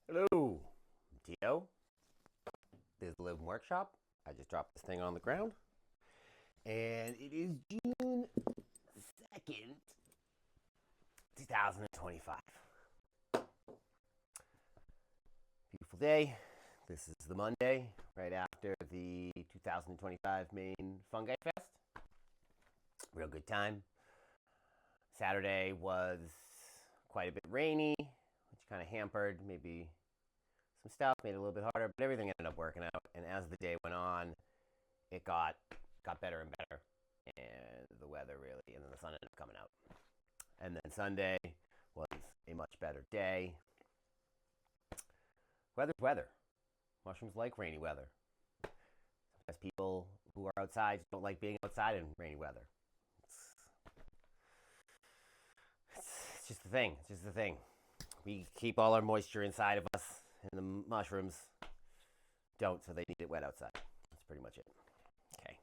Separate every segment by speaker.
Speaker 1: Hello, Tio. This is the Live Workshop. I just dropped this thing on the ground, and it is June 2nd, 2025. Beautiful day. This is the Monday right after the 2025 Maine Fungi Fest. Real good time. Saturday was quite a bit rainy, which kind of hampered maybe some stuff, made it a little bit harder, but everything ended up working out. And as the day went on, it got better and better, and the weather really, and then the sun ended up coming out. And then Sunday was a much better day. Weather's weather. Mushrooms like rainy weather. Sometimes people who are outside don't like being outside in rainy weather. It's just the thing. It's just the thing. We keep all our moisture inside of us, and the mushrooms don't, so they need it wet outside. That's pretty much it. Okay.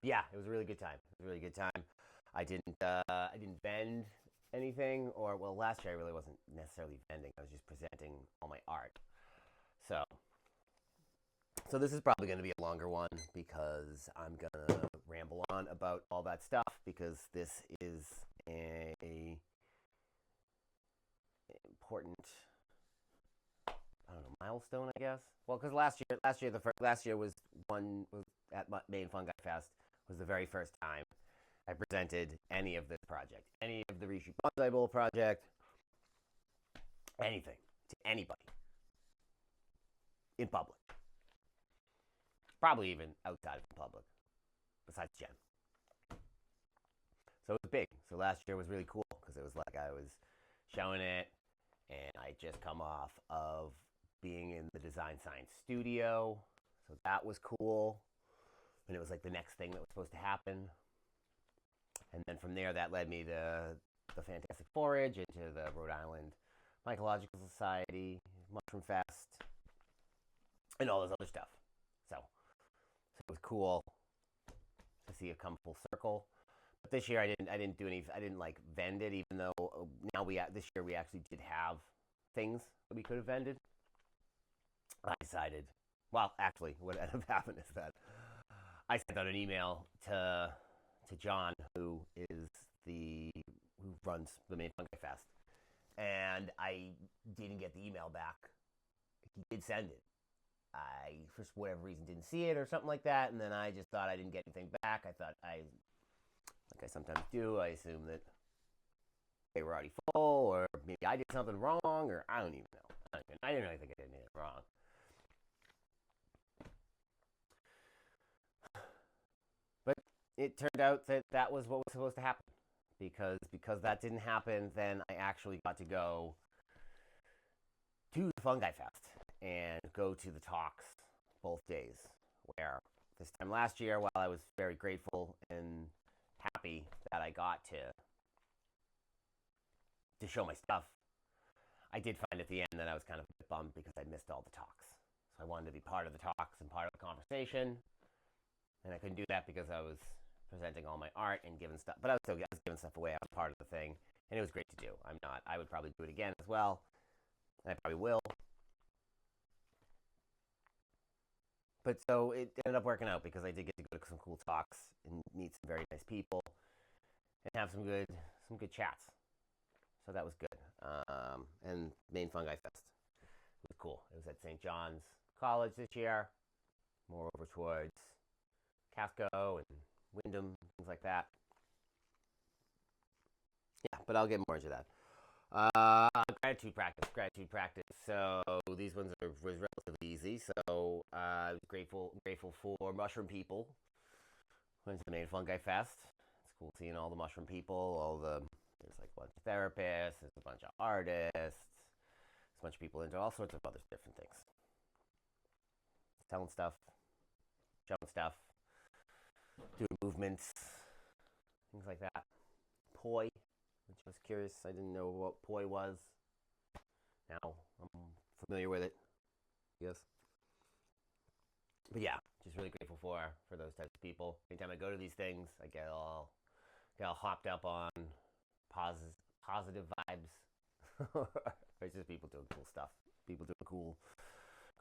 Speaker 1: Yeah, it was a really good time. It was a really good time. I didn't vend anything, or well, last year I really wasn't necessarily vending. I was just presenting all my art. So, so this is probably going to be a longer one because I'm gonna ramble on about all that stuff because this is a important, I don't know, milestone, I guess. Well, because last year was at Maine Fungi Fest was the very first time I presented any of this project, any of the Reshoot Bonsai Bowl project, anything to anybody in public, probably even outside of the public, besides Jen. So it was big. So last year was really cool because it was like I was showing it, and I just come off of being in the Design Science studio, so that was cool. And it was like the next thing that was supposed to happen. And then from there, that led me to the Fantastic Forage, into the Rhode Island Mycological Society, Mushroom Fest, and all this other stuff. So it was cool to see it come full circle. But this year, I didn't like vend it, even though this year we actually did have things that we could have vended. I decided, well, actually, what ended up happening is that I sent out an email to John, who runs the Maine Fungi Fest, and I didn't get the email back. He did send it. I, for whatever reason, didn't see it or something like that, and then I just thought I didn't get anything back. Like I sometimes do, I assume that they were already full, or maybe I did something wrong, or I don't even know. I didn't really think I did anything wrong. But it turned out that that was what was supposed to happen, because that didn't happen. Then I actually got to go to the Fungi Fest and go to the talks both days. Where this time last year, while I was very grateful and happy that I got to show my stuff, I did find at the end that I was kind of bummed because I missed all the talks. So I wanted to be part of the talks and part of the conversation, and I couldn't do that because I was presenting all my art and giving stuff. But I was giving stuff away. I was part of the thing, and it was great to do. I would probably do it again as well, and I probably will. But so it ended up working out because I did get to go to some cool talks and meet some very nice people and have some good chats. So that was good. And Maine Fungi Fest, it was cool. It was at St. John's College this year, more over towards Casco and Wyndham, things like that. Yeah, but I'll get more into that. Gratitude practice. So these ones was relatively easy. So I was grateful for mushroom people. Went to the Maine Fungi Fest. It's cool seeing all the mushroom people. There's like a bunch of therapists. There's a bunch of artists. There's a bunch of people into all sorts of other different things. Telling stuff, showing stuff, doing movements, things like that. Poi, which I was curious. I didn't know what poi was. Now I'm familiar with it, I guess. But yeah, just really grateful for those types of people. Anytime I go to these things, I get all hopped up on positive vibes. It's just people doing cool stuff.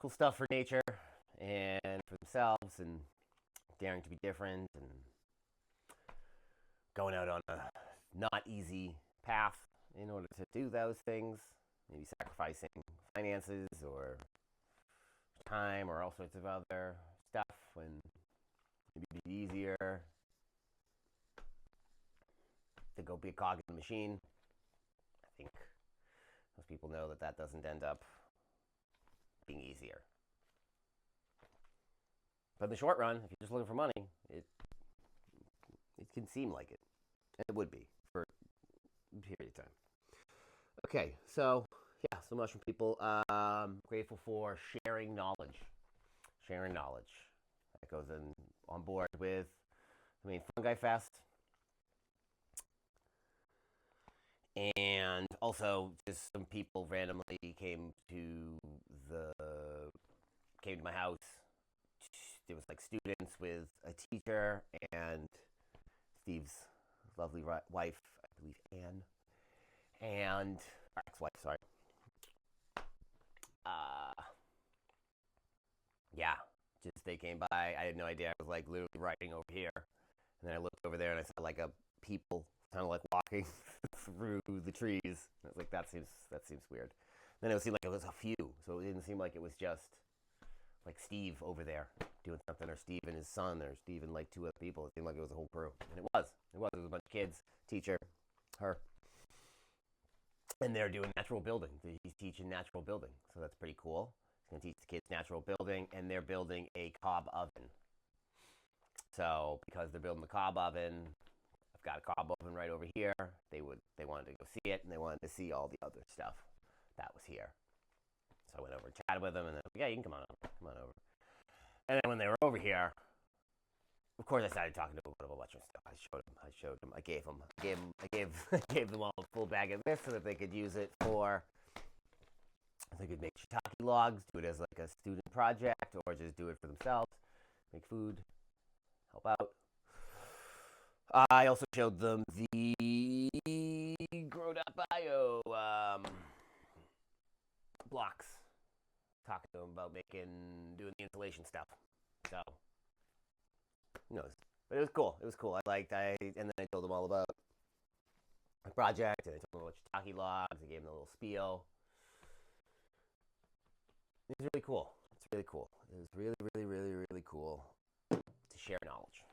Speaker 1: cool stuff for nature and for themselves, and daring to be different, and going out on a not easy path in order to do those things, maybe sacrificing finances or time or all sorts of other stuff when maybe it'd be easier to go be a cog in the machine. I think most people know that that doesn't end up being easier. But in the short run, if you're just looking for money, it can seem like it. And it would be for a period of time. Okay, so yeah, so much from people. Grateful for sharing knowledge. Sharing knowledge. That goes on board with the main Fungi Fest. And also just some people randomly came to my house. There was like students with a teacher and Steve's lovely wife, I believe Anne, and our ex-wife, sorry. Yeah, just they came by. I had no idea. I was like literally writing over here, and then I looked over there and I saw like a people kind of like walking through the trees. I was like, that seems weird. Then it would seem like it was a few, so it didn't seem like it was just like Steve over there doing something, or Steve and his son, or Steve and like two other people. It seemed like it was a whole crew, and it was a bunch of kids, teacher, her, and they're doing natural building. He's teaching natural building, so that's pretty cool. He's gonna teach the kids natural building, and they're building a cob oven. So because they're building the cob oven, I've got a cob oven right over here. They wanted to go see it, and they wanted to see all the other stuff that was here. So I went over and chatted with them, and then, yeah, you can come on over. And then when they were over here, of course, I started talking to them about a bunch of stuff. I showed them. I gave them all a full bag of this so that they could use it for. They could make shiitake logs, do it as like a student project, or just do it for themselves, make food, help out. I also showed them the Grow.bio blocks. Talking to them about doing the installation stuff. So, who knows? But it was cool. And then I told them all about my project, and I told them about shiitake logs. I gave them a little spiel. It was really cool. It's really cool. It was really, really, really, really cool to share knowledge.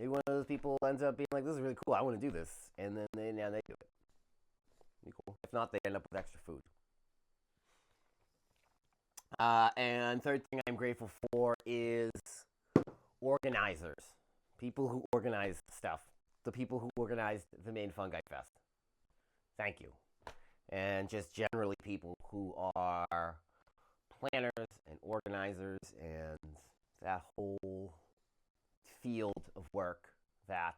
Speaker 1: Maybe one of those people ends up being like, this is really cool. I want to do this. And then they do it. Pretty cool. If not, they end up with extra food. And third thing I'm grateful for is organizers. People who organize stuff. The people who organized the main Fungi Fest. Thank you. And just generally people who are planners and organizers and that whole field of work that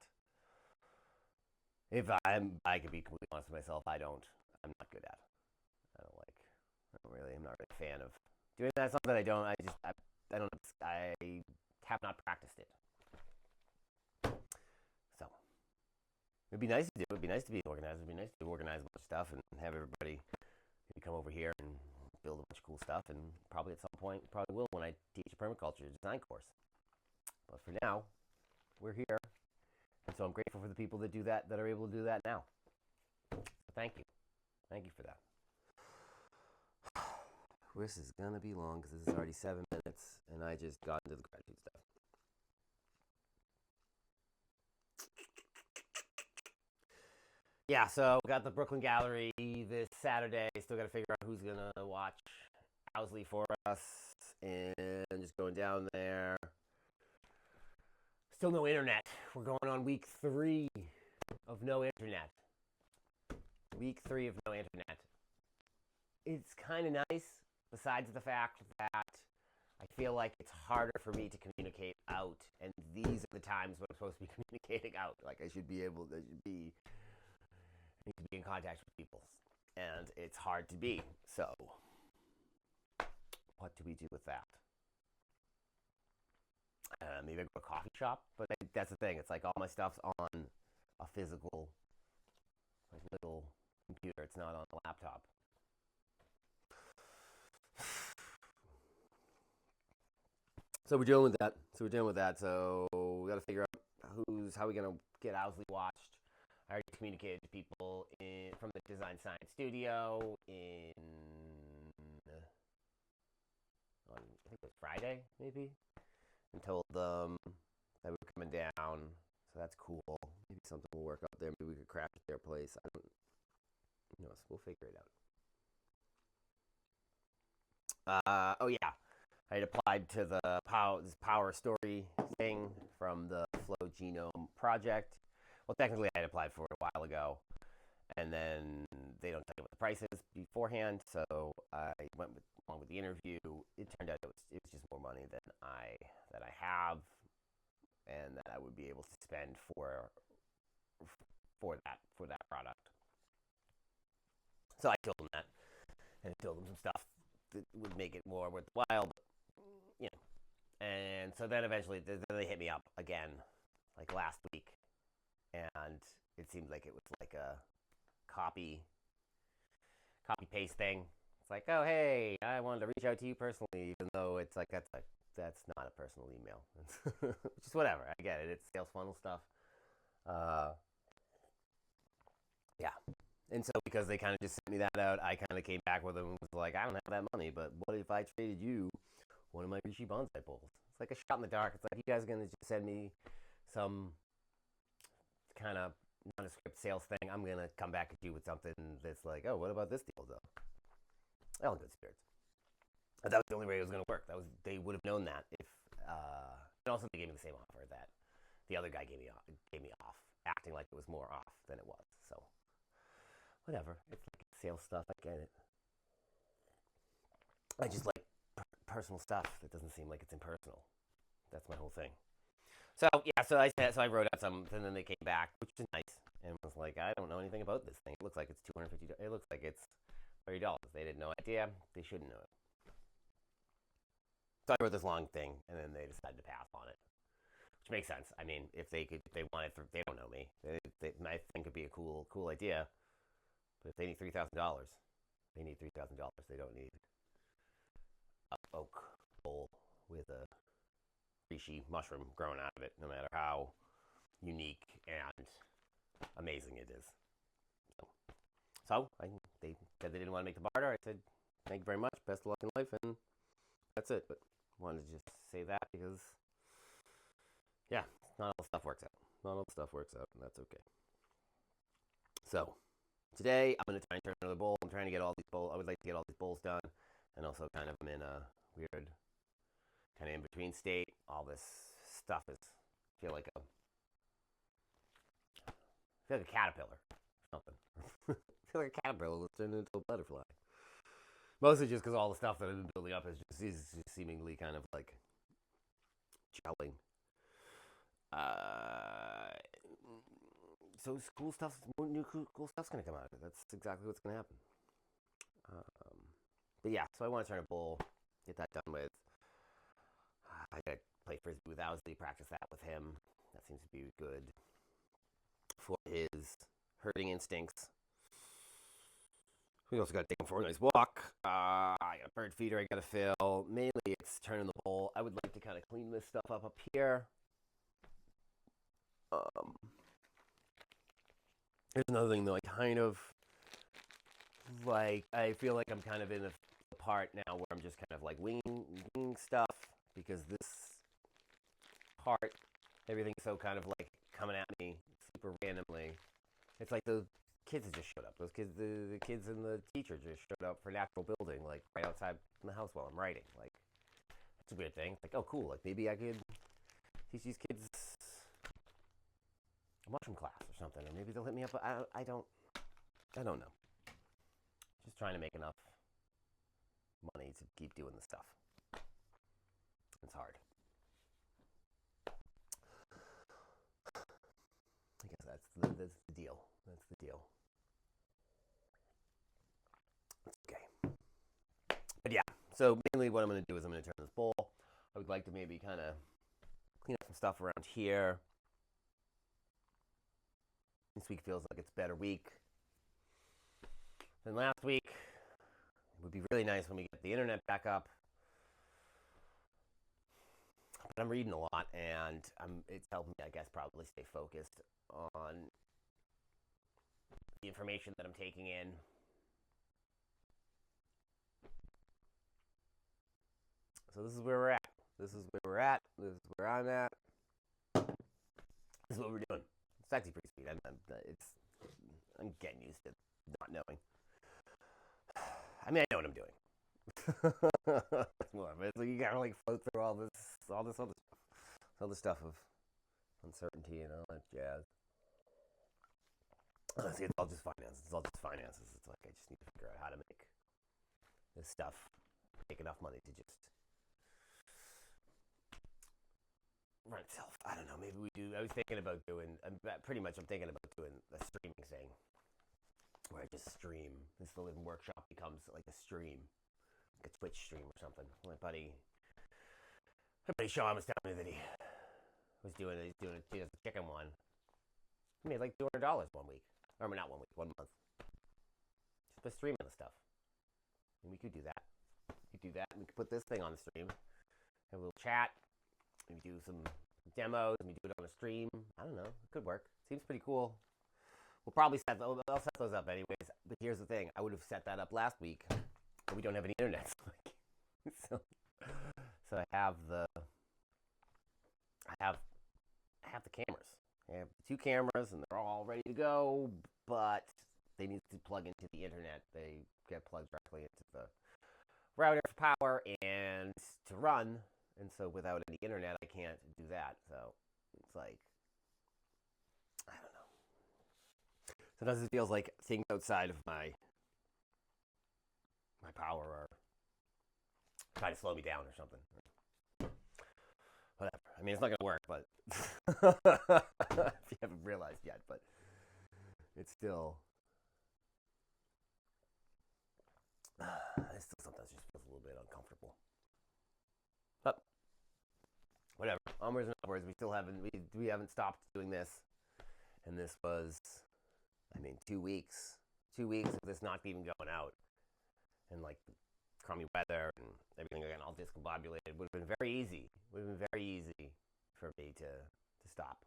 Speaker 1: if I could be completely honest with myself, I'm not good at. I'm not really a fan of doing that. It's not that I have not practiced it. So it'd be nice to do. It'd be nice to be organized. It'd be nice to organize a bunch of stuff and have everybody maybe come over here and build a bunch of cool stuff. And probably at some point, probably will when I teach a permaculture design course. But for now, we're here. And so I'm grateful for the people that do that are able to do that now. So thank you. Thank you for that. This is going to be long because this is already 7 minutes, and I just got into the gratitude stuff. Yeah, so we got the Brooklyn Gallery this Saturday. Still got to figure out who's going to watch Owsley for us, and just going down there. Still no internet. We're going on week 3 of no internet. Week 3 of no internet. It's kind of nice, besides the fact that I feel like it's harder for me to communicate out, and these are the times when I'm supposed to be communicating out. Like I should be in contact with people, and it's hard to be. So, what do we do with that? Maybe I go to a coffee shop, but that's the thing. It's like all my stuff's on a physical, like little computer. It's not on a laptop. So we're dealing with that. So we got to figure out how we gonna get Owsley watched. I already communicated to people from the Design Science Studio on I think it was Friday maybe, and told them that we were coming down. So that's cool. Maybe something will work out there. Maybe we could crash at their place. I don't know. So we'll figure it out. Oh yeah, I had applied to the power story thing from the Flow Genome project. Well, technically, I had applied for it a while ago, and then they don't tell you what the price is beforehand. So I went along with the interview. It turned out it was just more money than I have, and that I would be able to spend for that product. So I told them that, and I told them some stuff that would make it more worthwhile. But, you know, and so then eventually they hit me up again, like last week, and it seemed like it was like a copy paste thing. It's like, oh hey, I wanted to reach out to you personally, even though it's like that's not a personal email. Which is whatever. I get it. It's sales funnel stuff. Yeah. And so because they kind of just sent me that out, I kind of came back with them and was like, I don't have that money, but what if I traded you one of my Rishi bonsai bowls? It's like a shot in the dark. It's like, you guys are going to just send me some kind of nondescript sales thing. I'm going to come back at you with something that's like, oh, what about this deal, though? All in good spirits. But that was the only way it was going to work. They would have known that if, and also they gave me the same offer that the other guy gave me off, acting like it was more off than it was. So whatever. It's like sales stuff. I get it. I just like personal stuff that doesn't seem like it's impersonal. That's my whole thing. So yeah, so I wrote out some, and then they came back, which is nice, and was like, I don't know anything about this thing. It looks like it's $250. It looks like it's $30. They had no idea. They shouldn't know it. So I wrote this long thing, and then they decided to pass on it, which makes sense. I mean, if they wanted, they don't know me. My thing could be a cool idea, but if they need $3,000, they need $3,000. They don't need a oak bowl with a reishi mushroom growing out of it, no matter how unique and amazing it is. They said they didn't want to make the barter. I said, thank you very much, best of luck in life, and that's it. But wanted to just say that because, yeah, not all stuff works out. Not all stuff works out, and that's okay. So today I'm going to try and turn another bowl. I'm trying to get all these bowls. I would like to get all these bowls done, and also kind of I'm in a weird kind of in between state. All this stuff is feel like a caterpillar or something. I feel like a caterpillar that's turned into a butterfly. Mostly just because all the stuff that I've been building up is just seemingly kind of like gelling. So cool stuff, new cool stuff's gonna come out of it. That's exactly what's gonna happen. But yeah, so I want to turn a bowl, get that done with. I gotta play frisbee with Owsley, practice that with him. That seems to be good for his herding instincts. We also got to take him for a nice walk. I got a bird feeder I got to fill. Mainly it's turning the bowl. I would like to kind of clean this stuff up here. Here's another thing though. I feel like I'm kind of in a part now where I'm just kind of like winging stuff because this part, everything's so kind of like coming at me super randomly. It's like the kids just showed up. Those kids, the kids and the teacher just showed up for natural building, like right outside the house while I'm writing. Like, it's a weird thing. Like, oh, cool. Like, maybe I could teach these kids a mushroom class or something, or maybe they'll hit me up. I don't know. Just trying to make enough money to keep doing the stuff. It's hard. I guess that's the deal. That's the deal. Okay. But yeah, so mainly what I'm going to do is I'm going to turn this bowl. I would like to maybe kind of clean up some stuff around here. This week feels like it's a better week than last week. It would be really nice when we get the internet back up. But I'm reading a lot, and it's helping me, I guess, probably stay focused on the information that I'm taking in. So this is where we're at. This is where we're at. This is where I'm at. This is what we're doing. It's actually pretty sweet. I'm getting used to not knowing. I mean, I know what I'm doing. It's more of it. So you gotta like float through all this other stuff of uncertainty and all that jazz. See, it's all just finances. It's all just finances. It's like I just need to figure out how to make this stuff make enough money to just run itself. I don't know. Maybe we do. I was thinking about doing. I'm thinking about doing a streaming thing where I just stream. This the living workshop becomes like a stream, like a Twitch stream or something. My buddy Sean was telling me that he does a chicken one. He made like $200 1 week. Or not 1 week, 1 month. Just by streaming the stuff. And we could do that. We could do that. And we could put this thing on the stream. Have a little chat. Maybe do some demos. Maybe do it on a stream. I don't know. It could work. Seems pretty cool. I'll set those up anyways. But here's the thing. I would have set that up last week. But we don't have any internet. So I have the cameras. I have 2 cameras, and they're all ready to go, but they need to plug into the internet. They get plugged directly into the router for power and to run, and so without any internet, I can't do that. So it's like, I don't know. Sometimes it feels like things outside of my power are trying to slow me down or something. Whatever. I mean, it's not going to work, but if you haven't realized yet, but it's still, it still sometimes just feels a little bit uncomfortable. But whatever. Onwards and upwards. We haven't stopped doing this, and this was, 2 weeks. 2 weeks of this not even going out, and like crummy weather and everything again, all discombobulated. Would have been very easy. For me to stop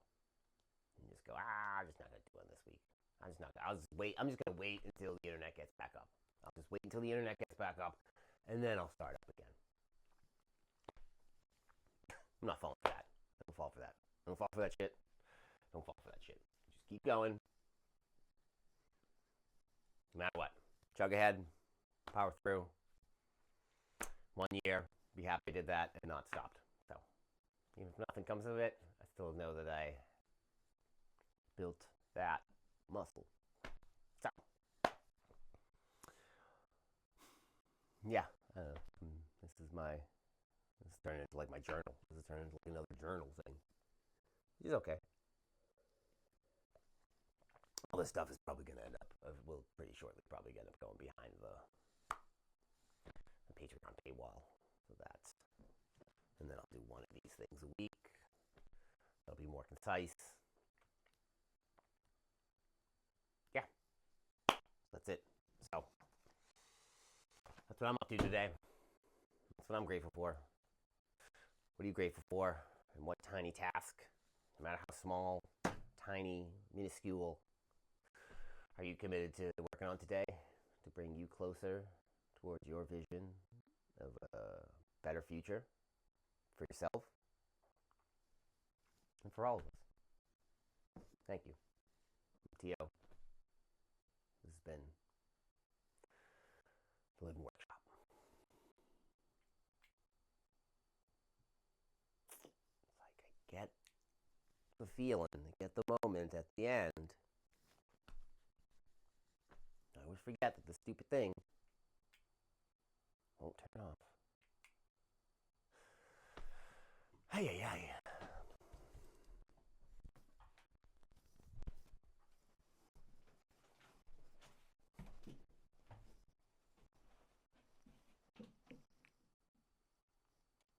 Speaker 1: and just go, I'm just not gonna do it this week. I'm just gonna wait until the internet gets back up. I'll just wait until the internet gets back up, and then I'll start up again. I'm not falling for that. Don't fall for that. Don't fall for that shit. Don't fall for that shit. Just keep going. No matter what. Chug ahead. Power through. 1 year. Be happy I did that and not stopped. So even if nothing comes of it, I still know that I built that muscle. So yeah, this is turning into like my journal. This is turning into like another journal thing. It's okay. All this stuff is probably going to end up, will pretty shortly probably end up going behind the Patreon paywall. So that's, and then I'll do one of these things a week. That'll be more concise. Yeah, that's it. So that's what I'm up to today. That's what I'm grateful for. What are you grateful for? And what tiny task, no matter how small, tiny, minuscule, are you committed to working on today to bring you closer towards your vision of a better future for yourself and for all of us? Thank you. T.O. This has been the Living Workshop. It's like I get the feeling, I get the moment at the end. I always forget that the stupid thing won't turn off. Ay, ay, ay.